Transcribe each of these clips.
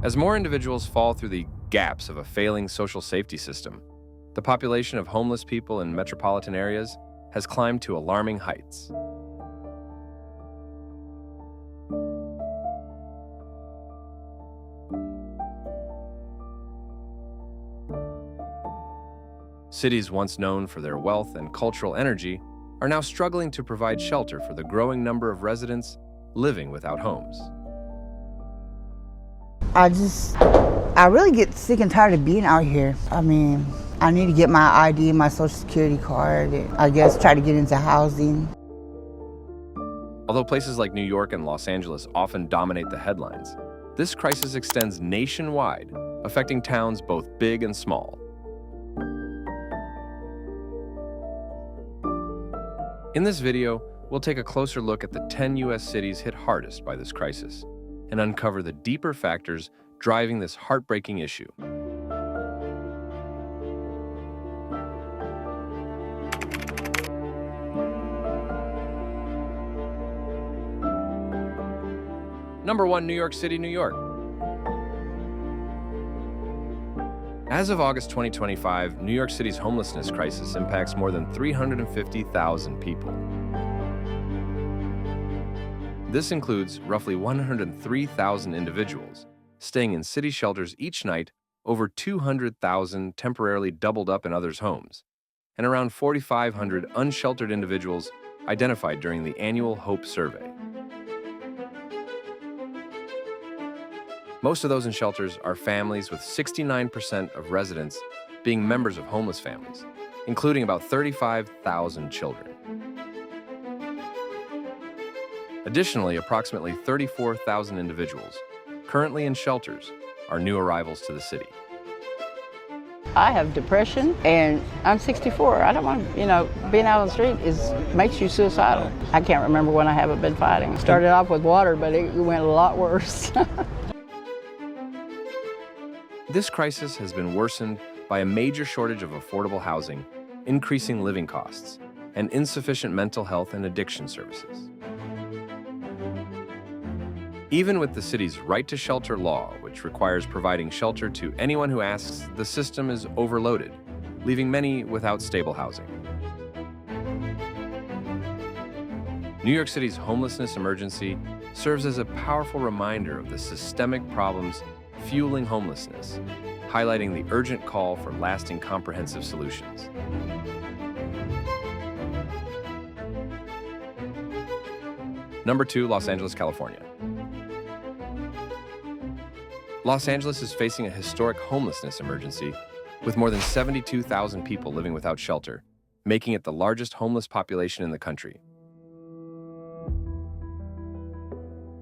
As more individuals fall through the gaps of a failing social safety system, the population of homeless people in metropolitan areas has climbed to alarming heights. Cities once known for their wealth and cultural energy are now struggling to provide shelter for the growing number of residents living without homes. I really get sick and tired of being out here. I mean, I need to get my ID, my social security card, and I guess try to get into housing. Although places like New York and Los Angeles often dominate the headlines, this crisis extends nationwide, affecting towns both big and small. In this video, we'll take a closer look at the 10 U.S. cities hit hardest by this crisis and uncover the deeper factors driving this heartbreaking issue. Number 1, New York City, New York. As of August 2025, New York City's homelessness crisis impacts more than 350,000 people. This includes roughly 103,000 individuals staying in city shelters each night, over 200,000 temporarily doubled up in others' homes, and around 4,500 unsheltered individuals identified during the annual HOPE survey. Most of those in shelters are families, with 69% of residents being members of homeless families, including about 35,000 children. Additionally, approximately 34,000 individuals currently in shelters are new arrivals to the city. I have depression and I'm 64. I don't want to, being out on the street makes you suicidal. I can't remember when I haven't been fighting. Started off with water, but it went a lot worse. This crisis has been worsened by a major shortage of affordable housing, increasing living costs, and insufficient mental health and addiction services. Even with the city's right to shelter law, which requires providing shelter to anyone who asks, the system is overloaded, leaving many without stable housing. New York City's homelessness emergency serves as a powerful reminder of the systemic problems fueling homelessness, highlighting the urgent call for lasting comprehensive solutions. Number 2, Los Angeles, California. Los Angeles is facing a historic homelessness emergency, with more than 72,000 people living without shelter, making it the largest homeless population in the country.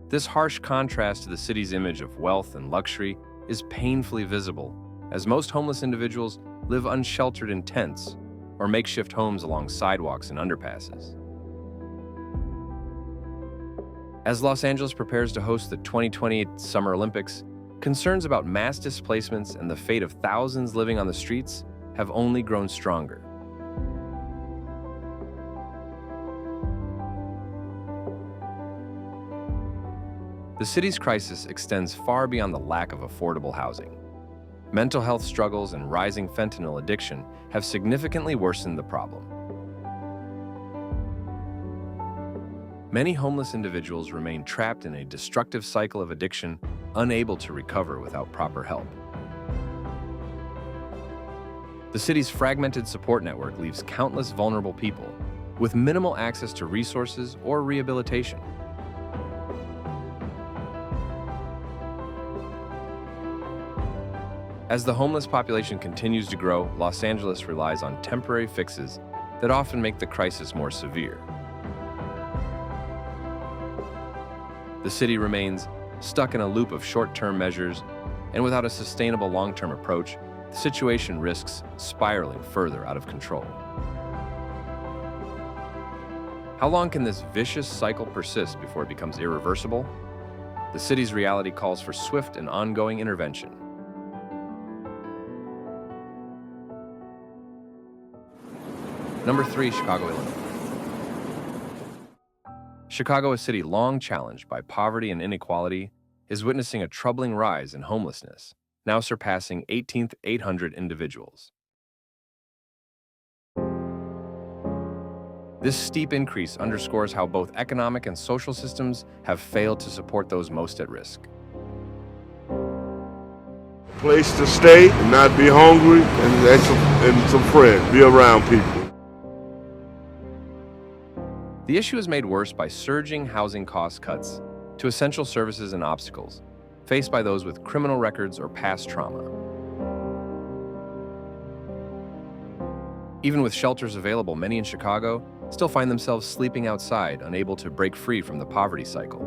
This harsh contrast to the city's image of wealth and luxury is painfully visible, as most homeless individuals live unsheltered in tents or makeshift homes along sidewalks and underpasses. As Los Angeles prepares to host the 2028 Summer Olympics, concerns about mass displacements and the fate of thousands living on the streets have only grown stronger. The city's crisis extends far beyond the lack of affordable housing. Mental health struggles and rising fentanyl addiction have significantly worsened the problem. Many homeless individuals remain trapped in a destructive cycle of addiction, unable to recover without proper help. The city's fragmented support network leaves countless vulnerable people with minimal access to resources or rehabilitation. As the homeless population continues to grow, Los Angeles relies on temporary fixes that often make the crisis more severe. The city remains stuck in a loop of short-term measures, and without a sustainable long-term approach, the situation risks spiraling further out of control. How long can this vicious cycle persist before it becomes irreversible? The city's reality calls for swift and ongoing intervention. Number 3, Chicago, Illinois. Chicago, a city long challenged by poverty and inequality, is witnessing a troubling rise in homelessness, now surpassing 18,800 individuals. This steep increase underscores how both economic and social systems have failed to support those most at risk. Place to stay and not be hungry and some friends, be around people. The issue is made worse by surging housing cost cuts to essential services and obstacles faced by those with criminal records or past trauma. Even with shelters available, many in Chicago still find themselves sleeping outside, unable to break free from the poverty cycle.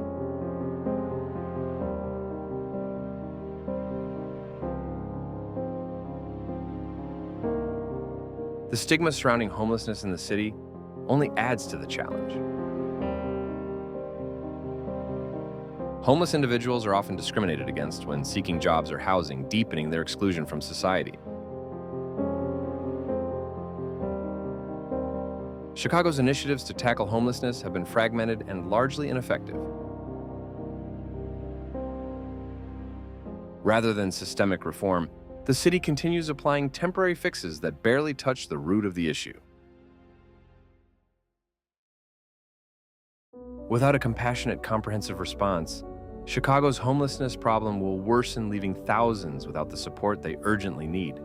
The stigma surrounding homelessness in the city only adds to the challenge. Homeless individuals are often discriminated against when seeking jobs or housing, deepening their exclusion from society. Chicago's initiatives to tackle homelessness have been fragmented and largely ineffective. Rather than systemic reform, the city continues applying temporary fixes that barely touch the root of the issue. Without a compassionate, comprehensive response, Chicago's homelessness problem will worsen, leaving thousands without the support they urgently need.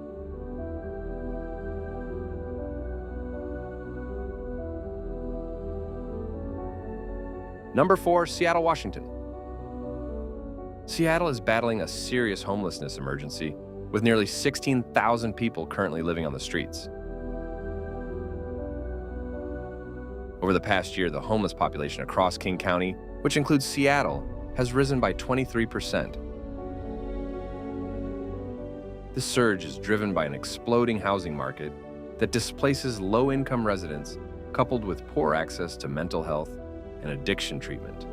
Number 4, Seattle, Washington. Seattle is battling a serious homelessness emergency, with nearly 16,000 people currently living on the streets. Over the past year, the homeless population across King County, which includes Seattle, has risen by 23%. This surge is driven by an exploding housing market that displaces low-income residents, coupled with poor access to mental health and addiction treatment.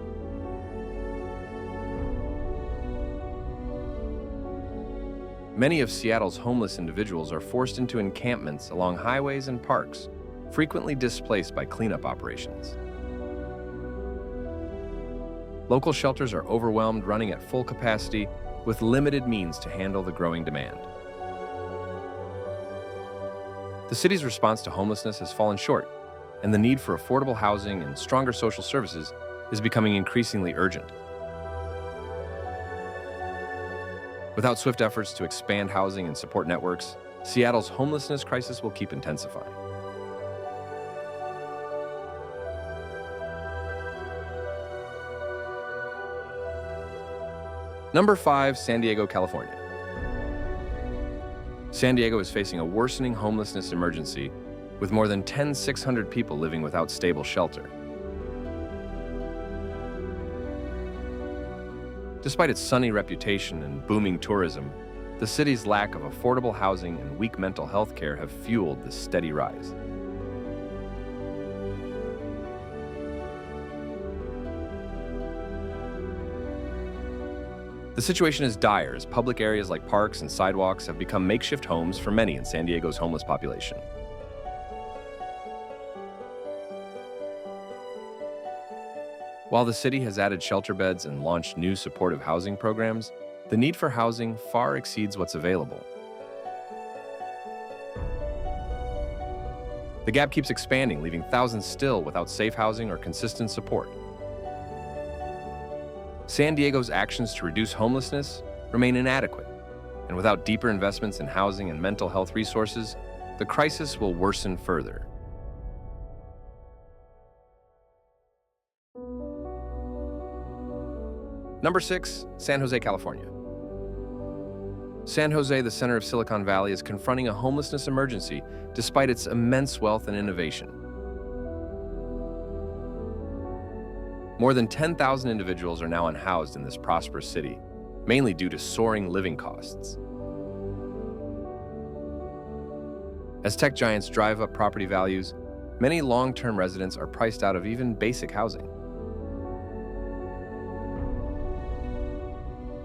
Many of Seattle's homeless individuals are forced into encampments along highways and parks, frequently displaced by cleanup operations. Local shelters are overwhelmed, running at full capacity with limited means to handle the growing demand. The city's response to homelessness has fallen short, and the need for affordable housing and stronger social services is becoming increasingly urgent. Without swift efforts to expand housing and support networks, Seattle's homelessness crisis will keep intensifying. Number 5, San Diego, California. San Diego is facing a worsening homelessness emergency with more than 10,600 people living without stable shelter. Despite its sunny reputation and booming tourism, the city's lack of affordable housing and weak mental health care have fueled this steady rise. The situation is dire as public areas like parks and sidewalks have become makeshift homes for many in San Diego's homeless population. While the city has added shelter beds and launched new supportive housing programs, the need for housing far exceeds what's available. The gap keeps expanding, leaving thousands still without safe housing or consistent support. San Diego's actions to reduce homelessness remain inadequate, and without deeper investments in housing and mental health resources, the crisis will worsen further. Number 6, San Jose, California. San Jose, the center of Silicon Valley, is confronting a homelessness emergency despite its immense wealth and innovation. More than 10,000 individuals are now unhoused in this prosperous city, mainly due to soaring living costs. As tech giants drive up property values, many long-term residents are priced out of even basic housing.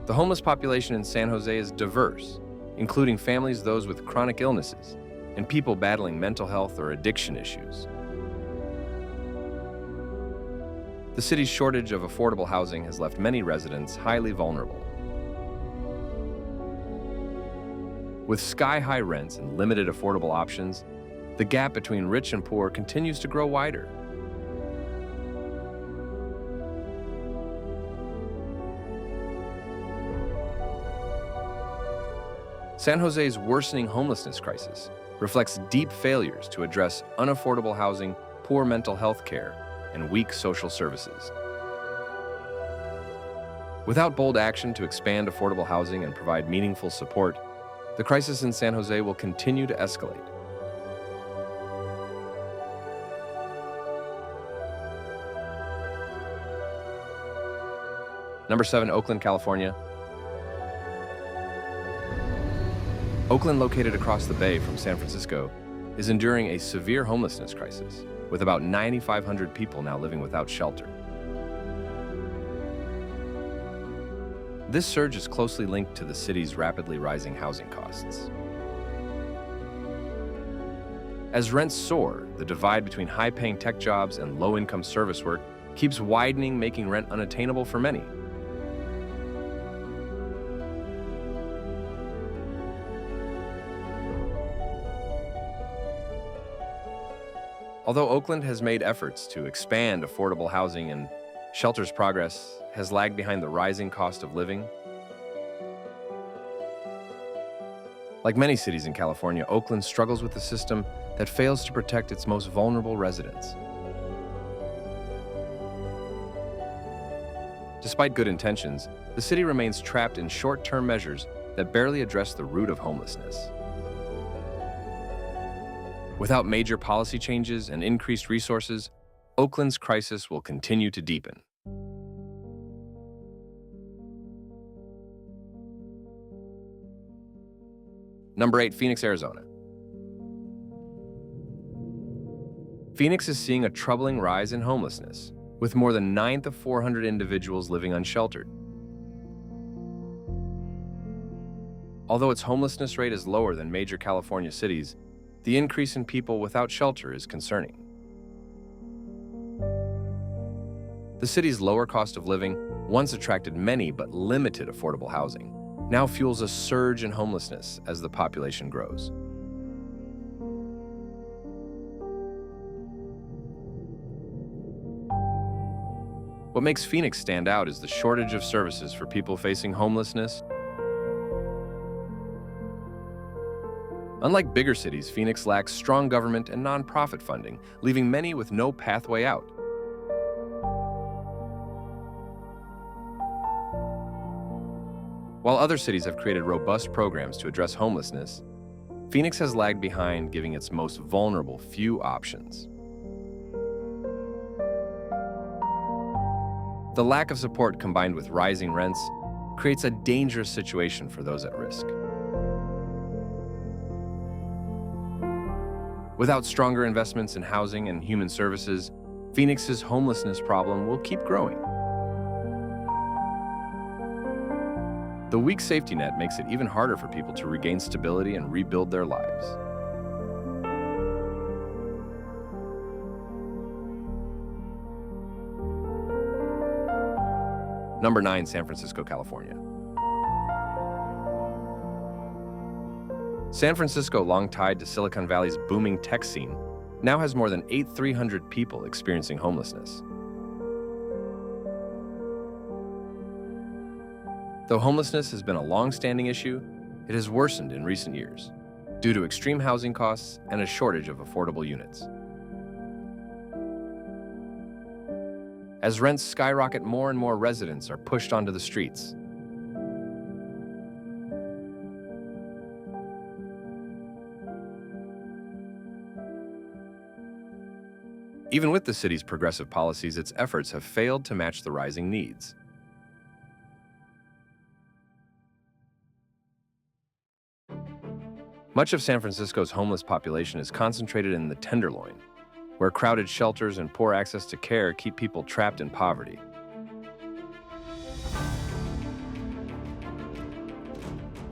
The homeless population in San Jose is diverse, including families, those with chronic illnesses, and people battling mental health or addiction issues. The city's shortage of affordable housing has left many residents highly vulnerable. With sky-high rents and limited affordable options, the gap between rich and poor continues to grow wider. San Jose's worsening homelessness crisis reflects deep failures to address unaffordable housing, poor mental health care, and weak social services. Without bold action to expand affordable housing and provide meaningful support, the crisis in San Jose will continue to escalate. Number 7, Oakland, California. Oakland, located across the bay from San Francisco, is enduring a severe homelessness crisis, with about 9,500 people now living without shelter. This surge is closely linked to the city's rapidly rising housing costs. As rents soar, the divide between high-paying tech jobs and low-income service work keeps widening, making rent unattainable for many. Although Oakland has made efforts to expand affordable housing and shelter's progress has lagged behind the rising cost of living. Like many cities in California, Oakland struggles with a system that fails to protect its most vulnerable residents. Despite good intentions, the city remains trapped in short-term measures that barely address the root of homelessness. Without major policy changes and increased resources, Oakland's crisis will continue to deepen. Number 8, Phoenix, Arizona. Phoenix is seeing a troubling rise in homelessness, with more than 9 to 400 individuals living unsheltered. Although its homelessness rate is lower than major California cities, the increase in people without shelter is concerning. The city's lower cost of living once attracted many but limited affordable housing, now fuels a surge in homelessness as the population grows. What makes Phoenix stand out is the shortage of services for people facing homelessness. Unlike bigger cities, Phoenix lacks strong government and nonprofit funding, leaving many with no pathway out. While other cities have created robust programs to address homelessness, Phoenix has lagged behind, giving its most vulnerable few options. The lack of support combined with rising rents creates a dangerous situation for those at risk. Without stronger investments in housing and human services, Phoenix's homelessness problem will keep growing. The weak safety net makes it even harder for people to regain stability and rebuild their lives. Number 9, San Francisco, California. San Francisco, long tied to Silicon Valley's booming tech scene, now has more than 8,300 people experiencing homelessness. Though homelessness has been a long-standing issue, it has worsened in recent years due to extreme housing costs and a shortage of affordable units. As rents skyrocket, more and more residents are pushed onto the streets. Even with the city's progressive policies, its efforts have failed to match the rising needs. Much of San Francisco's homeless population is concentrated in the Tenderloin, where crowded shelters and poor access to care keep people trapped in poverty.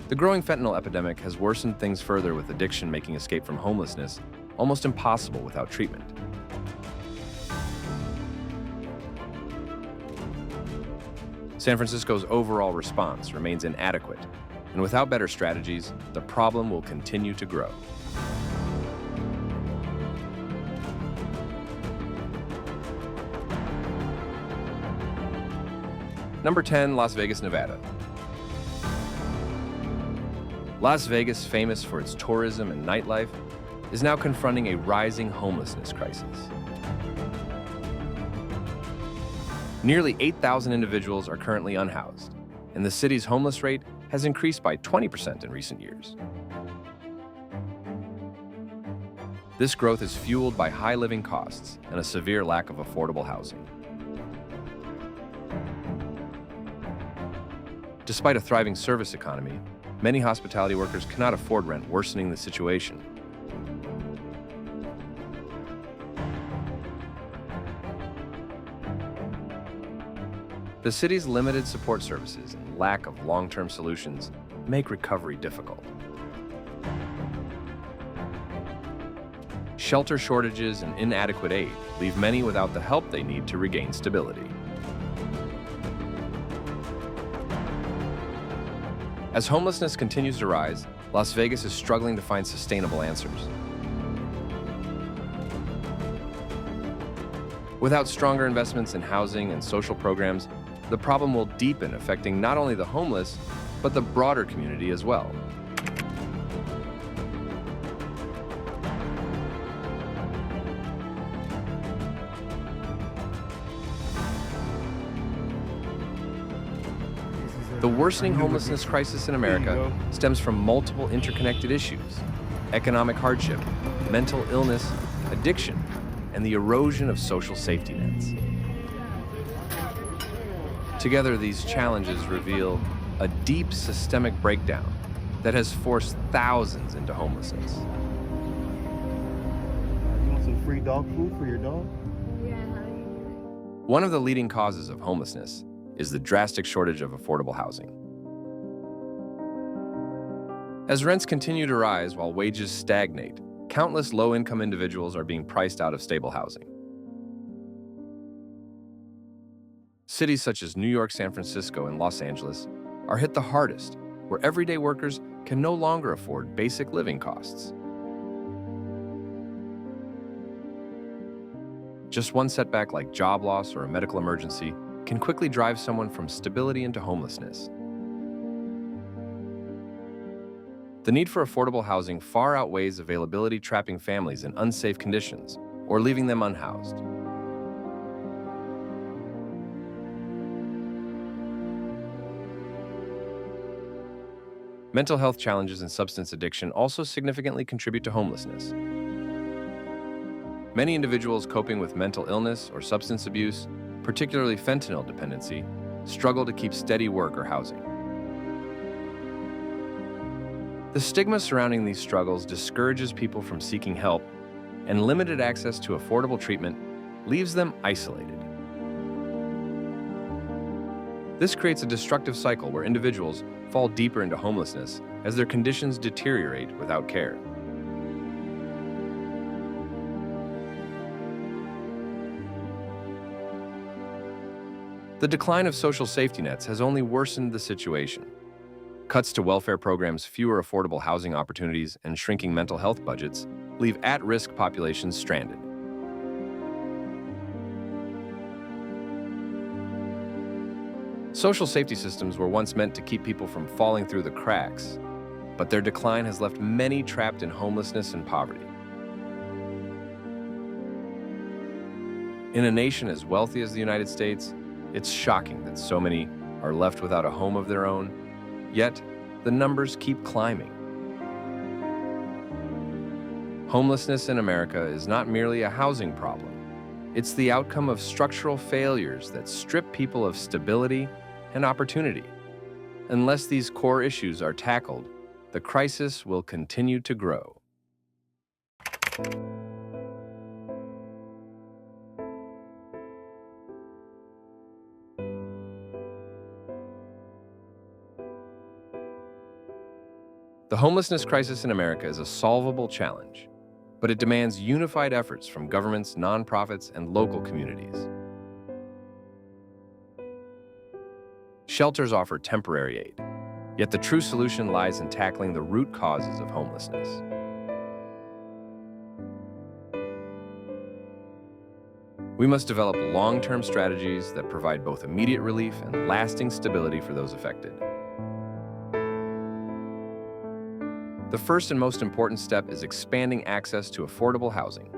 The growing fentanyl epidemic has worsened things further, with addiction making escape from homelessness almost impossible without treatment. San Francisco's overall response remains inadequate, and without better strategies, the problem will continue to grow. Number 10, Las Vegas, Nevada. Las Vegas, famous for its tourism and nightlife, is now confronting a rising homelessness crisis. Nearly 8,000 individuals are currently unhoused, and the city's homeless rate has increased by 20% in recent years. This growth is fueled by high living costs and a severe lack of affordable housing. Despite a thriving service economy, many hospitality workers cannot afford rent, worsening the situation. The city's limited support services and lack of long-term solutions make recovery difficult. Shelter shortages and inadequate aid leave many without the help they need to regain stability. As homelessness continues to rise, Las Vegas is struggling to find sustainable answers. Without stronger investments in housing and social programs, the problem will deepen, affecting not only the homeless, but the broader community as well. The worsening homelessness crisis in America stems from multiple interconnected issues: economic hardship, mental illness, addiction, and the erosion of social safety nets. Together, these challenges reveal a deep systemic breakdown that has forced thousands into homelessness. You want some free dog food for your dog? One of the leading causes of homelessness is the drastic shortage of affordable housing. As rents continue to rise while wages stagnate, countless low-income individuals are being priced out of stable housing. Cities such as New York, San Francisco, and Los Angeles are hit the hardest, where everyday workers can no longer afford basic living costs. Just one setback like job loss or a medical emergency can quickly drive someone from stability into homelessness. The need for affordable housing far outweighs availability, trapping families in unsafe conditions or leaving them unhoused. Mental health challenges and substance addiction also significantly contribute to homelessness. Many individuals coping with mental illness or substance abuse, particularly fentanyl dependency, struggle to keep steady work or housing. The stigma surrounding these struggles discourages people from seeking help, and limited access to affordable treatment leaves them isolated. This creates a destructive cycle where individuals fall deeper into homelessness as their conditions deteriorate without care. The decline of social safety nets has only worsened the situation. Cuts to welfare programs, fewer affordable housing opportunities, and shrinking mental health budgets leave at-risk populations stranded. Social safety systems were once meant to keep people from falling through the cracks, but their decline has left many trapped in homelessness and poverty. In a nation as wealthy as the United States, it's shocking that so many are left without a home of their own, yet the numbers keep climbing. Homelessness in America is not merely a housing problem. It's the outcome of structural failures that strip people of stability and opportunity. Unless these core issues are tackled, the crisis will continue to grow. The homelessness crisis in America is a solvable challenge, but it demands unified efforts from governments, nonprofits, and local communities. Shelters offer temporary aid, yet the true solution lies in tackling the root causes of homelessness. We must develop long-term strategies that provide both immediate relief and lasting stability for those affected. The first and most important step is expanding access to affordable housing.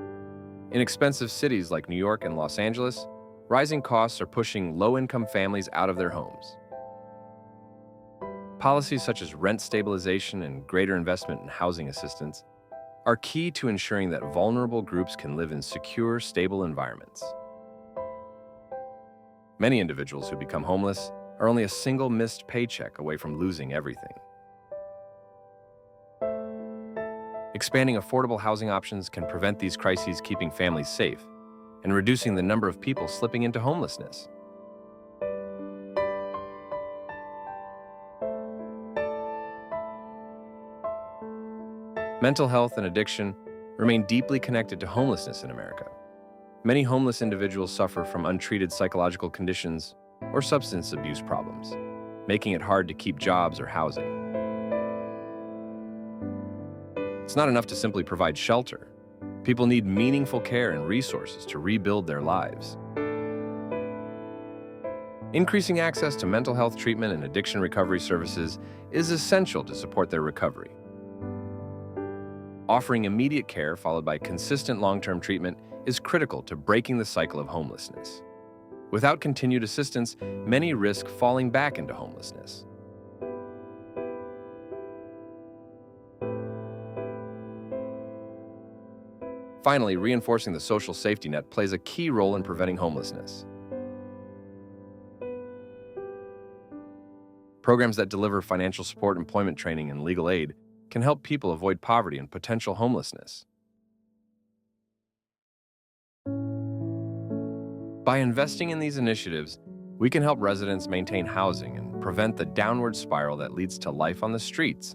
In expensive cities like New York and Los Angeles, rising costs are pushing low-income families out of their homes. Policies such as rent stabilization and greater investment in housing assistance are key to ensuring that vulnerable groups can live in secure, stable environments. Many individuals who become homeless are only a single missed paycheck away from losing everything. Expanding affordable housing options can prevent these crises, keeping families safe and reducing the number of people slipping into homelessness. Mental health and addiction remain deeply connected to homelessness in America. Many homeless individuals suffer from untreated psychological conditions or substance abuse problems, making it hard to keep jobs or housing. It's not enough to simply provide shelter. People need meaningful care and resources to rebuild their lives. Increasing access to mental health treatment and addiction recovery services is essential to support their recovery. Offering immediate care followed by consistent long-term treatment is critical to breaking the cycle of homelessness. Without continued assistance, many risk falling back into homelessness. Finally, reinforcing the social safety net plays a key role in preventing homelessness. Programs that deliver financial support, employment training, and legal aid can help people avoid poverty and potential homelessness. By investing in these initiatives, we can help residents maintain housing and prevent the downward spiral that leads to life on the streets.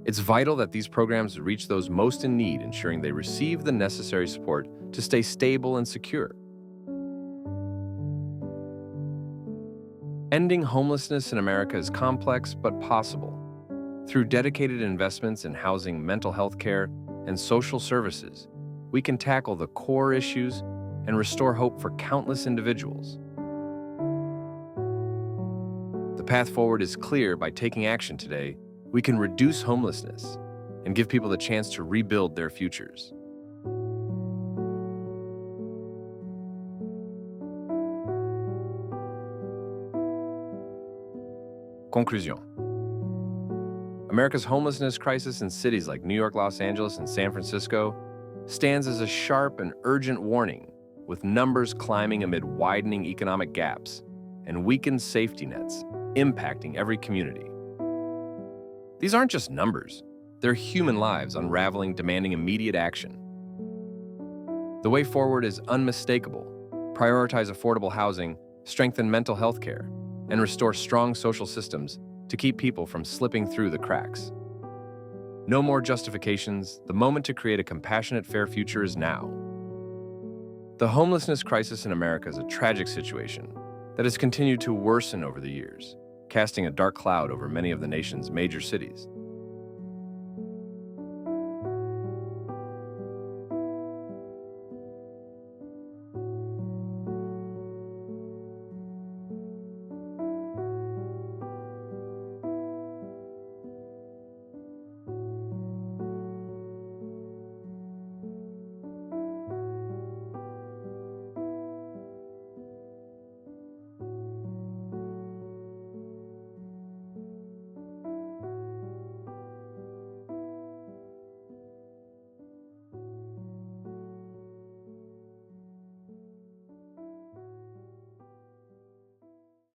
It's vital that these programs reach those most in need, ensuring they receive the necessary support to stay stable and secure. Ending homelessness in America is complex but possible. Through dedicated investments in housing, mental health care, and social services, we can tackle the core issues and restore hope for countless individuals. The path forward is clear. By taking action today, we can reduce homelessness and give people the chance to rebuild their futures. Conclusion. America's homelessness crisis in cities like New York, Los Angeles, and San Francisco stands as a sharp and urgent warning, with numbers climbing amid widening economic gaps and weakened safety nets impacting every community. These aren't just numbers, they're human lives unraveling, demanding immediate action. The way forward is unmistakable. Prioritize affordable housing, strengthen mental health care, and restore strong social systems to keep people from slipping through the cracks. No more justifications. The moment to create a compassionate, fair future is now. The homelessness crisis in America is a tragic situation that has continued to worsen over the years, casting a dark cloud over many of the nation's major cities.